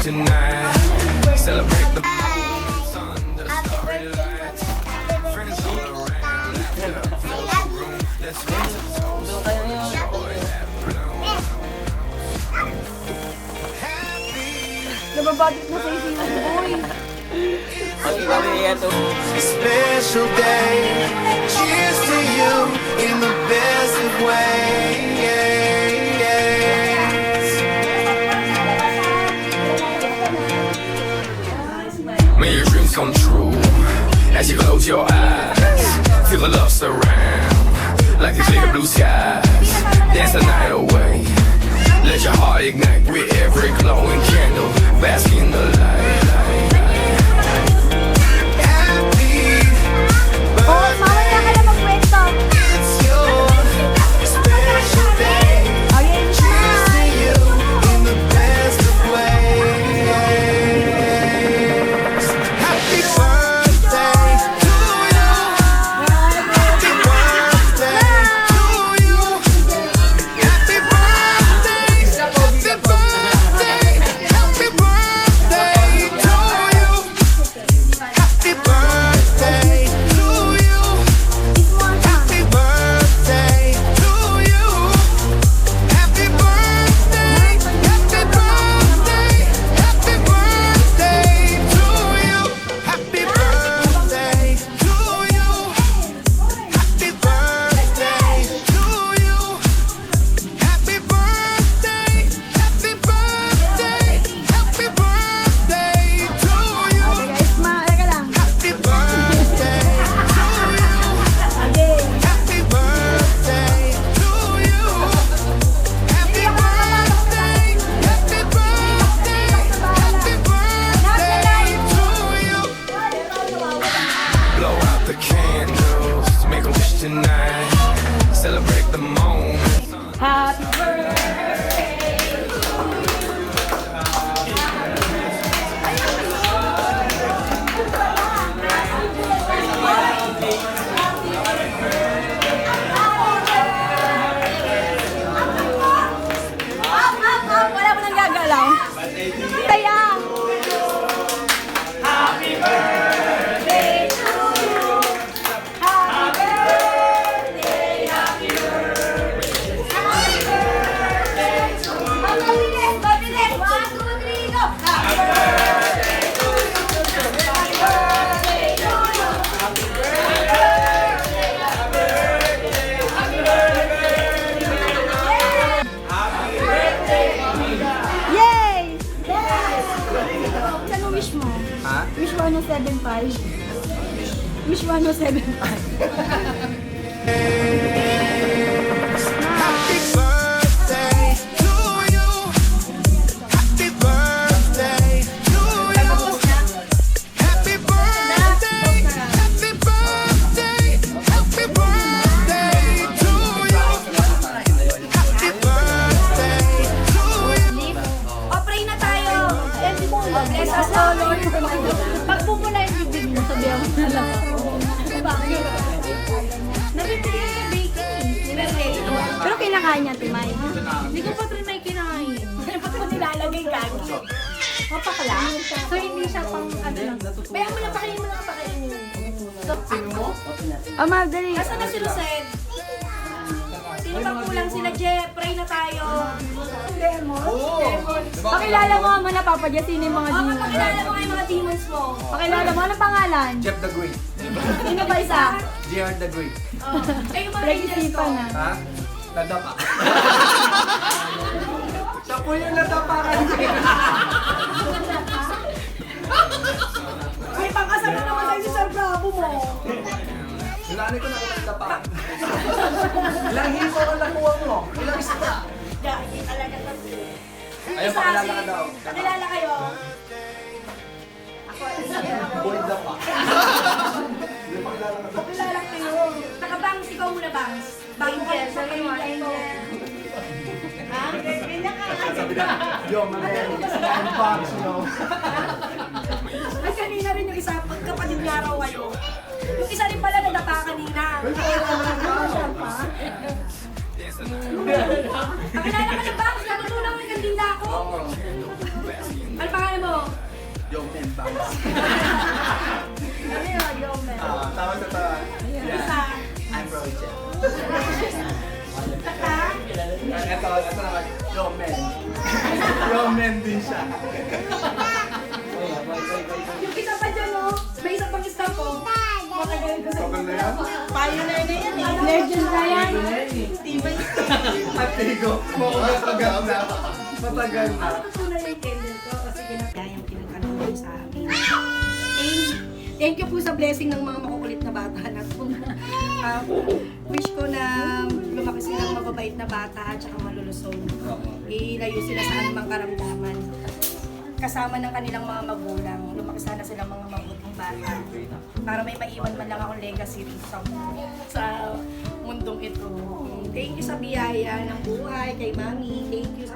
tonight. Celebrate the sun, the starry lights. Friends all around, laughter fills the room. Let's raise a toast for the joy that blooms. Nababadit na sa isipan ko, boy. Special day. Cheers to you in the best of ways. May your dreams come true as you close your eyes. Feel the love surround like the clear blue skies. Dance the night away. Let your heart ignite with every glowing candle. Bask in the light. Oh, mamaya ka na mag-kwento. It's your special day. Ayun Cheers to na. you in the best of ways. Happy birthday to you. Happy birthday to you. Happy birthday. Happy birthday. Happy birthday to you. Happy birthday to you. Happy birthday to you. Happy birthday. Happy birthday. Happy birthday to you. Happy birthday to you. Happy birthday to you. Happy birthday. Happy birthday. Happy birthday to you. Guys, teka lang. Happy birthday to you. Happy birthday to you. Happy birthday. Happy birthday. Happy birthday to you. Blow out the candles, make a wish tonight. Celebrate the moment. Happy birthday. Wala mo nang gagalaw. Taya. Happy birthday to you. Happy birthday. Happy birthday. Happy birthday to you. Mabilis, mabilis. 1, 2, 3, go. Happy birthday to you. Happy birthday to you. Happy birthday. Happy birthday. Happy birthday. Yay! Yes! Ano wish mo? Ha? Wish 1075. Wish 1075. Happy birthday to you. Happy birthday to you. Happy birthday. Happy birthday. Happy birthday to you. Happy birthday to you. O, pray na tayo. Bless us, O Lord. Pagpupo na yung bibig mo, sabihan mo na lang ako. Bakit? Nabibigyan sa baking. Pero kinakain niya, Timay. Hindi ko pa Timay kinain. Ba't mo nilalagay gagi? Mapakala? So, hindi siya pang ano lang. Bayan mo lang, pakainin mo lang, pakainin mo. Sino mo? Oh, ma'am, dali. Asan na si Luced? Sino bang kulang sila, Jeff? Pray na tayo. Demon? Demon. Pakilala mo muna, Papa Jess, sino yung mga demons? Pakilala mo yung mga demons mo. Pakilala mo, anong pangalan? Jeff the Great. Sino ba isa? JR the Great. Eh, yung mga angels ko. ah. Ha? Nadapa. Siya po yung nadapa ka. May pangkasama naman tayo si Sir Bravo mo. Nilani ko na ako nadapa. Ilang hipo ang nakuha mo? Ilang isa? Gagi talaga to. Ayun, pakilala ka daw. Pakilala kayo. Ako, Bold na pa. pakilala kayo. Nakabangs, ikaw muna bangs. Angel, sabi mo, Angel. Ha? Ganyan ka. Sabi na, yo, man, unbox, you know. Ay, kanina rin yung isa, pagkapatid niya raw kayo. Yung isa rin pala nadapa kanina. Pakilala ka ng bangs, natutunan mo yung kandila ako. Ano pangalan mo Yung men bangs. Ano yun, yung meron. Tama sa tawa. Isa. I'm Roger. Taka. Ito naman, yung men. Yung men din siya. Yung isa pa dyan, oh. May isa pang staff ko. Matagal ko sa Kapal na yan? pioneer na yan eh. Legend na yan. Steven. Atigo, matagal na. Matagal na. Natutunan yung candle ko kasi yung pinagkaroon sa amin. Thank you po sa blessing ng mga makukulit na bata na to. Wish ko na lumaki silang mababait na bata at saka malulusog. Ilayo sila sa anumang karamdaman. Kasama ng kanilang mga magulang, lumaki sana silang mga mabuting bata. Para may maiwan man lang akong legacy rin sa mundong ito. Thank you sa biyaya ng buhay kay Mami. Thank you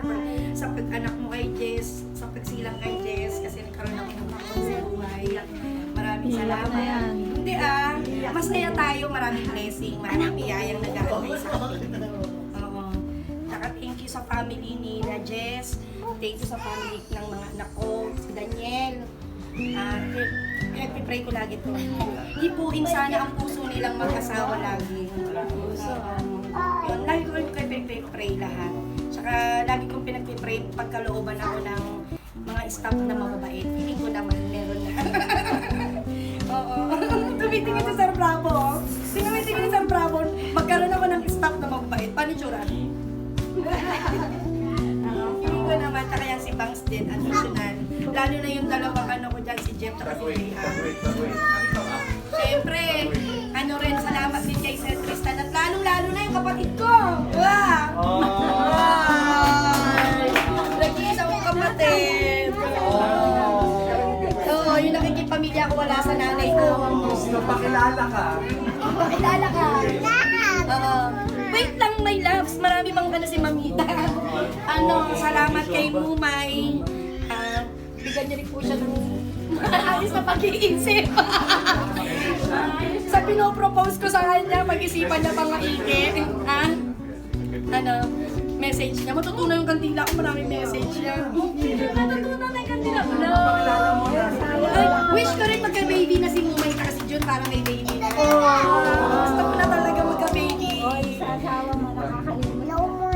sa pag-anak mo kay Jess, sa pagsilang kay Jess kasi nagkaroon ako ng pangkong sa buhay. Maraming salamat. Hindi masaya tayo, maraming blessing, maraming biyayang nag-aantay sa akin. Oo. Saka thank you sa family ni na Jess. Thank you sa family ng mga anak ko, si Daniel. Pinag-pray ko lagi to. Hipuin sana ang puso nilang mag-asawa lagi. Yun, lagi ko rin pinag-pray lahat. Tsaka lagi kong pinag-pray pagkalooban ako ng mga staff na mababait. Hindi ko naman meron na. Oo. Tumitingin si Sir Bravo. Tumitingin si Sir Bravo. Magkaroon ako ng staff na mababait. Paano tsura? Hindi ko naman. Tsaka yan si Bangs din, additional. Lalo na yung dalawang ano ko dyan, si Jeff at si Jehan. Siyempre, ano rin, salamat din kay Sir Tristan at lalong-lalo na yung kapatid ko. Wow! Nag-iisa kong kapatid. Oo, yung nakikipamilya ko wala sa nanay ko. Pakilala ka. Pakilala ka. Oo. Wait lang, my loves. Marami bang si Mamita. Salamat kay Mumay. Bigyan niya rin po siya ng ayos na pag-iisip. Sa pinopropose ko sa kanya, pag-isipan niya pang maigi. Message niya. Matutunan yung kandila ko, maraming message niya. Matutunan na yung kandila ko. Wish ko rin magka-baby na si Mumay at si Jun para may baby na. Gusto ko na talaga magka-baby.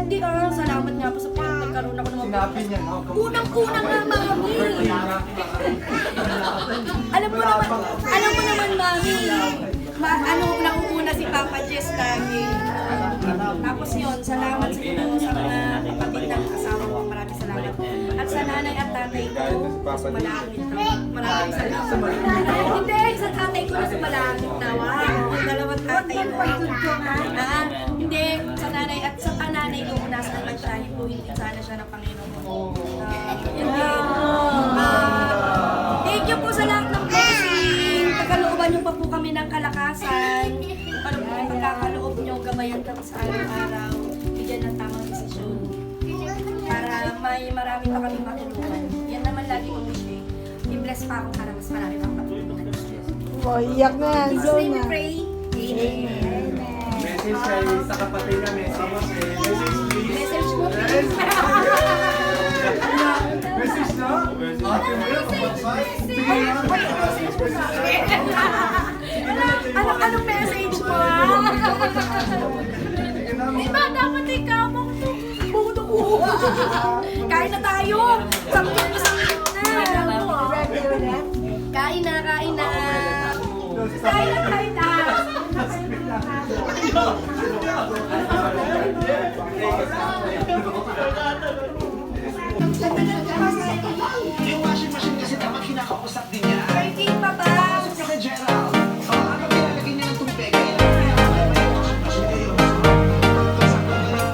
Hindi salamat nga po sa pinagkaroon ako ng mga Sinabi niya, no? unang-unang nga, Mami. Alam mo naman, Mami. Nakuuna si Papa Jess lagi. Tapos yun, salamat sa inyo sa mga kapatid ng asawa ko. Maraming salamat. At sa nanay at tatay ko, sa malangit na. Maraming salamat. Hindi, sa tatay ko na sa malangit na. Wow, yung dalawang tatay ko. Hindi, sa nanay at sa pananay ko, nasa naman siya, hipuhin din sana siya ng Panginoon. Thank you po sa lahat ng blessing. Pagkalooban niyo pa po kami ng kalakasan. Ano po yung pagkakaloob niyo, gamayan kami sa araw-araw. Bigyan ng tamang desisyon. Para may marami pa kami matulungan. Yan naman lagi kong wish eh. I-bless pa ako para mas marami pang matulungan. Oh, iyak na yan. Please Go name na. pray. Amen. Message kay sa kapatid na message. Message please. Message mo please. Message no? Ate mo yun, kapatid. Sige na. Anong message mo? Diba dapat ikaw buto ko. Kain na tayo. Samgyup na. Kain na. Kain na. Yung washing machine kasi dapat kinakausap din niya. Birthday pa ba? Kausap niya kay Gerald. Ano nilalagay niya ng tubig? Kaya lang pinakausap niya yung washing machine niya yun. Kausap ko na rin.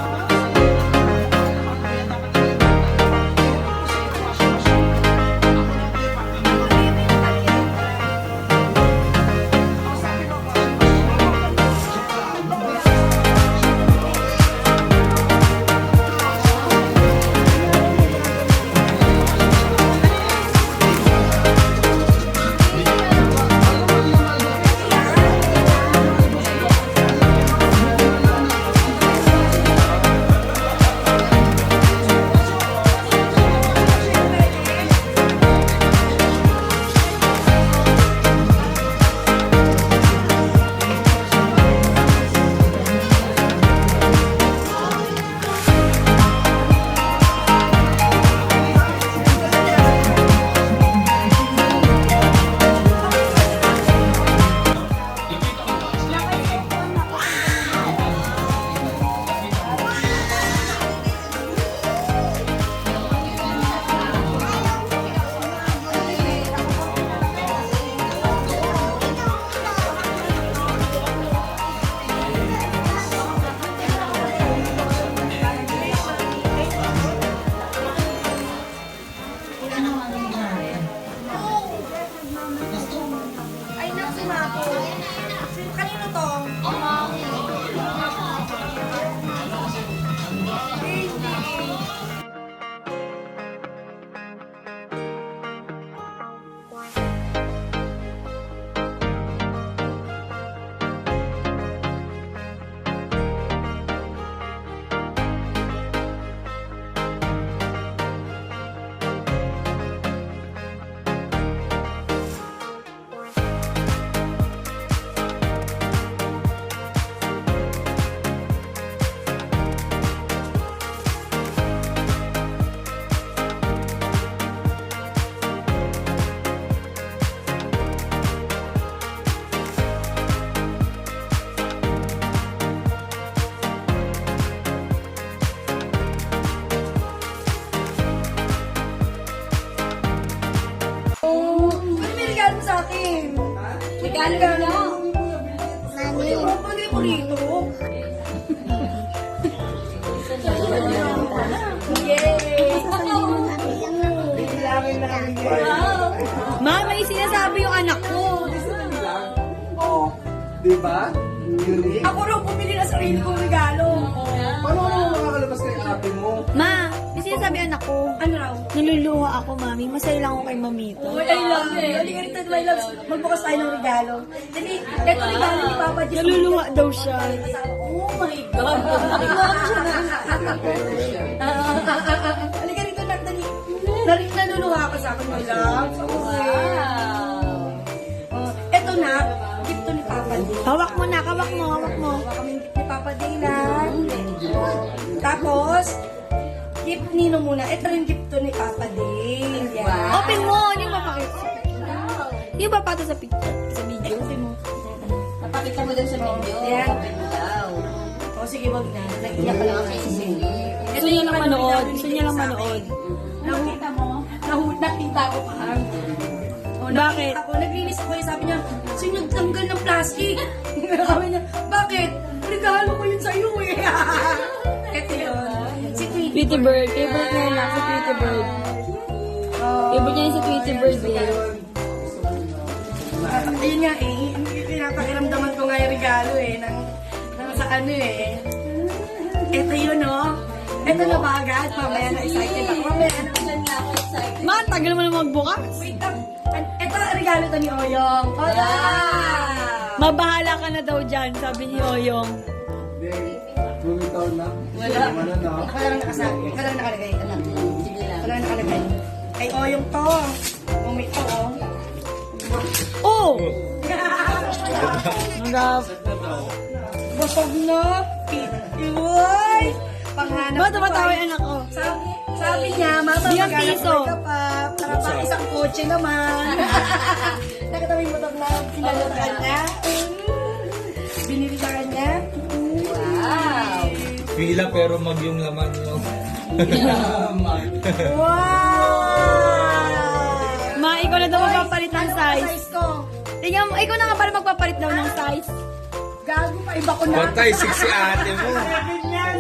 regalo. Nani. Pwede mo rito. Yay! Ma, may sinasabi yung anak ko. Oh, di ba? Unique. Ako raw bumili na sarili kong regalo. Paano ka naman makakalabas kay ate mo? Ma, may sinasabi anak ko. Ano raw? Naluluha ako, mami. Masaya lang ako kay mamito. Oh, I love it. Halika rito, my loves. Magbukas tayo ng regalo. Dali, eto regalo ni Papa Diyos. Naluluha daw siya. Oh my God. Halika rito, nak, dali. Naluluha ka sa akin, my loves. Wow. Eto na, gift to ni Papa Diyos. Hawak mo na, hawak mo, hawak mo. Kami gift ni Papa Dylan. Tapos, gift nino muna. Ito rin gift to ni Papa Dylan. Yan. Open mo, hindi mo mapakita. Hindi mo papata sa picture, sa video. Open mo. Napakita mo din sa video. Yan. Open mo daw. O sige, wag na. Naiiyak ka lang. Gusto niya lang manood. Gusto niya lang manood. Nakita mo? Nakita ko pa. O, Bakit? Ako, naglinis ako. Sabi niya, sinagtanggal ng plastic. Sabi niya, bakit? Regalo ko yun sa'yo eh. Ito yun. Si Tweety. Tweety Bird. Favorite niya lang si Tweety Bird. Favorite niya yung si Tweety Bird eh. Ayun nga eh, pinapakiramdaman ko nga yung regalo eh, nang sa ano eh. Ito yun oh. Ito na ba agad? Mamaya na excited ako. Mamaya na excited. Ma, tagal mo na magbukas. Wait lang. Ito regalo to ni Oyong. Wow! Mabahala ka na daw dyan, sabi ni Oyong. Hindi. Bumitaw na. Wala. Ano na? Wala lang nakasabi. Wala lang nakalagay. Alam. Sige lang. Wala lang nakalagay. Kay Oyong to. Bumito oh. Oh! Nagap. Busog na. Iwoy! Panghanap Ba, tumatawa yung anak ko. Sabi niya, mama, Biyang maghanap piso. ka pa. Para pa isang kotse naman. Nakita mo yung motor na pinalotan niya. Binili sa kanya. Wow. Pila pero mag yung laman mo. Wow! Ma, ikaw na daw magpapalit ng Ano ba size. size ko? Tingnan mo, ikaw na nga pala magpapalit daw ng size. Gago pa, iba ko na. Patay, 6 si ate mo.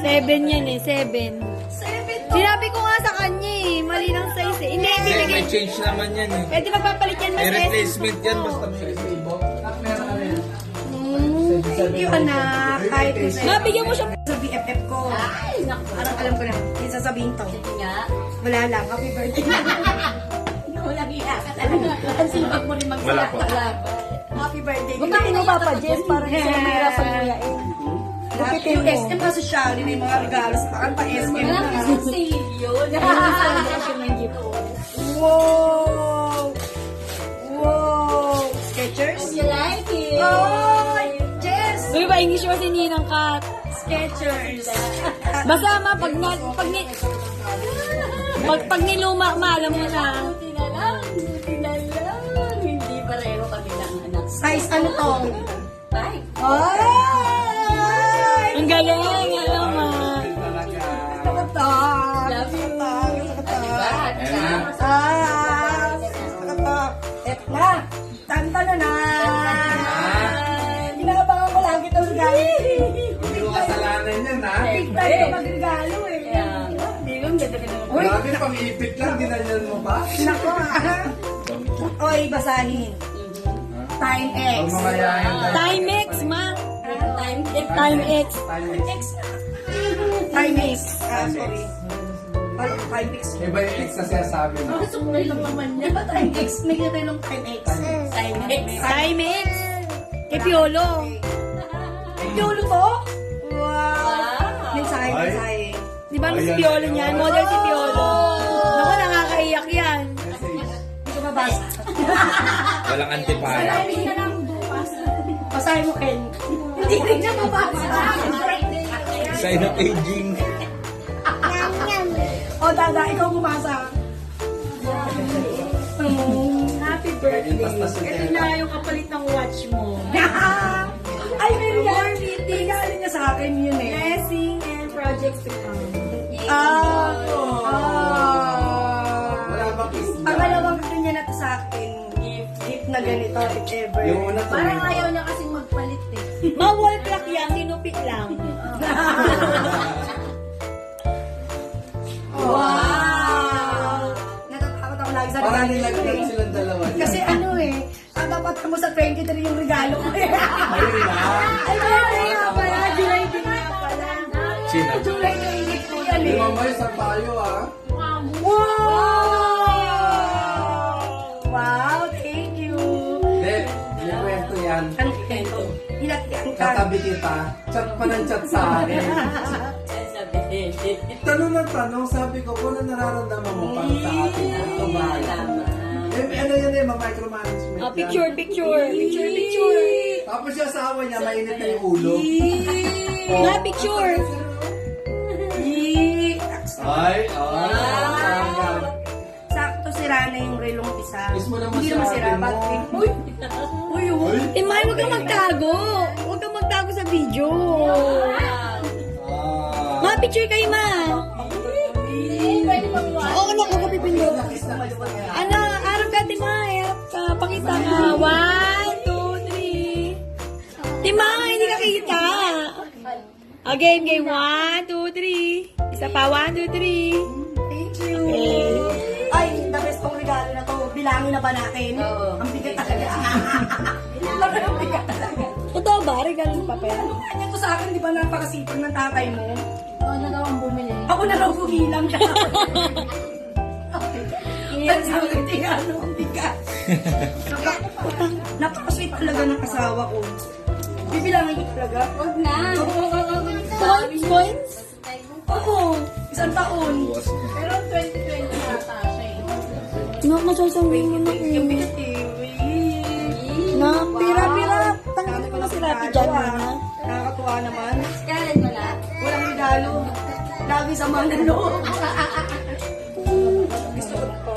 7 yan eh, 7. 7 Sinabi ko nga sa kanya eh, mali ng size eh. Hindi, Hindi, binigay. may change naman yan eh. Pwede magpapalit yan, May mas replacement yan, basta may resibo. Thank you, anak. Kahit Ma, bigyan mo siya. sa BFF ko. Ay, naku. Parang alam ko na. Yung sasabihin to. Sige nga. Wala lang. Happy birthday. Walang iya ka talaga. Ang sipag mo rin Wala po. Happy birthday. Gupitin mo, Papa Jess, para hindi sila mahirapan nguyain. Gupitin Yung mo. SM kasi siya, rin yung mga regalo sa takan pa SM na. Walang isang sale yun. Wow! Wow! Skechers? You like it? Oh! Jess! Uy, ba, English mo si Ninang Kat. Skechers! Basta ma, pag niluma, ma, alam mo na. Buti na lang. Buti na lang. Hindi pareho kami ng anak. Size ano to? Bye. Ay! Ang galing, alam ma. Katak! Love you. Katak! Diba? Katak! Et na! Tanta na na! Inaabangan ko lagi itong regalo. Hindi mo kasalanan yan, ha? Big time ka magregalo eh. Hindi ko, ganda ka naman. Uy! Grabe, pang-ipit lang, ginanyan mo pa. Nako Oy, basahin. Time X. Huwag mo kayahin tayo. Time X, ma. Time Time X. Time X. Sorry. Parang Time X. Iba yung ex na sinasabi mo. Sukulay lang naman niya. Ba Time X? May kita yung Time X. Time X. Time X. Kay Piolo. Piolo to? Wow! Mensahe, mensahe. Di ba si Piolo niyan? Model si Piolo. Naku, nakakaiyak yan. Hindi ko mabasa. Walang antipara. Hindi na lang bukas. Basahin mo, Ken. Hindi rin niya mabasa. Sign of aging. O, Dada, ikaw bumasa. Happy birthday. Ito na yung kapalit ng watch mo. Ay, may regalo. Regalo niya sa akin yun eh. Blessing and projects to come. Wala bang kiss na? Pangalawang ano niya na to sa akin. Gift na na ganito, if ever. Yung una to. Parang ayaw niya kasing magpalit eh. Ma-wall clock yan, tinupik lang. Wow! Natatakot ako lagi sa Parang regalo nilaglag eh. silang dalawa. Kasi ano eh, dapat mo sa 23 yung regalo ko eh. Ayun na. Ay, July nga pala, July din nga pala. Sino? July 23 yan eh. Yung mamay sa tayo ah. Wow! Wow, thank you. Hindi, may kwento yan. Ano kwento? Hinatian ka. Katabi kita, chat pa ng chat sa akin. Tanong ng tanong, sabi ko, kung ano nararamdaman mo para sa atin, ito ba? Ano yan eh, ma-micromanagement yan. Picture. Tapos yung asawa niya, mainit na yung ulo. Nga, picture. Ay, Sakto sira na yung relong isa. Mismo naman Hindi sa naman sira. akin mo. Bakit? Uy! Uy! Uy! Timay, huwag kang magtago. Huwag kang magtago sa video. Ma, picture kayo, ma. Oo, naku, kapipindot. Ano, arap ka, Timay. Arap ka. Pakita ka. 1, 2, 3. Timay, hindi ka kita. Game. 1, 2, 3. Isa pa, 1, 2, 3. Thank you! Ay, the best tong regalo na to. Bilangin na ba natin? Oo. Ang bigat talaga. Ang bigat talaga. Totoo ba? Regalo sa papel? Kanya to sa akin, di ba napakasipag ng tatay mo? Ako na daw ang bumili. Ako na raw kumilang siya. Yan sa akin, ano, ang bigat. Napakasweet talaga ng asawa ko. Bibilangin ko talaga. Huwag na. Coins? Oo, isang taon. Pero 2020 yata siya eh. Nak, masasawin mo na Yung eh. bigat eh. Nak, pira. Tanggalin mo na si Rapi dyan, ha? Nakakatuwa naman. Karen wala. Walang regalo. Lagi sa mga loob. Gusto ko pa.